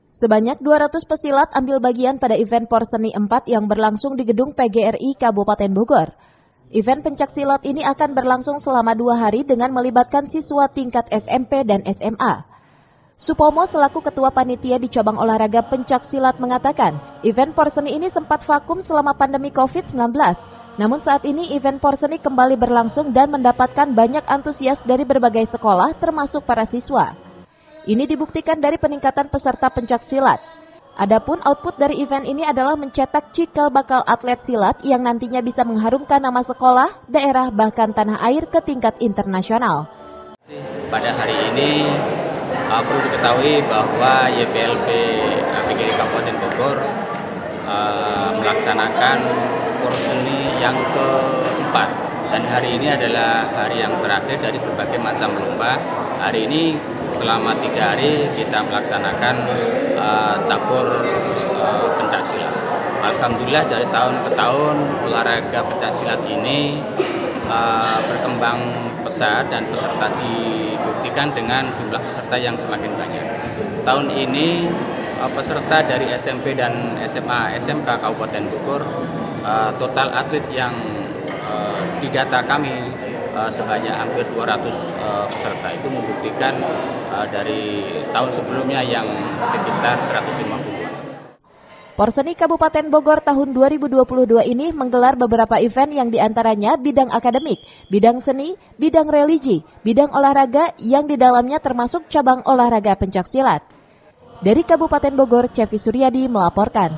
Sebanyak 200 pesilat ambil bagian pada event Porseni 4 yang berlangsung di gedung PGRI Kabupaten Bogor. Event pencaksilat ini akan berlangsung selama 2 hari dengan melibatkan siswa tingkat SMP dan SMA. Supomo selaku ketua panitia di cabang olahraga pencaksilat mengatakan, event Porseni ini sempat vakum selama pandemi COVID-19. Namun saat ini event Porseni kembali berlangsung dan mendapatkan banyak antusias dari berbagai sekolah termasuk para siswa. Ini dibuktikan dari peningkatan peserta pencaksilat. Adapun output dari event ini adalah mencetak cikal bakal atlet silat yang nantinya bisa mengharumkan nama sekolah, daerah, bahkan tanah air ke tingkat internasional. Pada hari ini perlu diketahui bahwa YPLB PGRI Kabupaten Bogor melaksanakan Porseni yang keempat, dan hari ini adalah hari yang terakhir dari berbagai macam lomba. Hari ini selama 3 hari kita melaksanakan cabur pencaksilat. Alhamdulillah dari tahun ke tahun olahraga pencaksilat ini berkembang pesat dan peserta dibuktikan dengan jumlah peserta yang semakin banyak. Tahun ini peserta dari SMP dan SMA SMK Kabupaten Bogor, total atlet yang didata kami sebanyak hampir 200 peserta. Itu membuktikan dari tahun sebelumnya yang sekitar 150. Porseni Kabupaten Bogor tahun 2022 ini menggelar beberapa event yang diantaranya bidang akademik, bidang seni, bidang religi, bidang olahraga yang di dalamnya termasuk cabang olahraga pencaksilat. Dari Kabupaten Bogor, Cevi Suryadi melaporkan.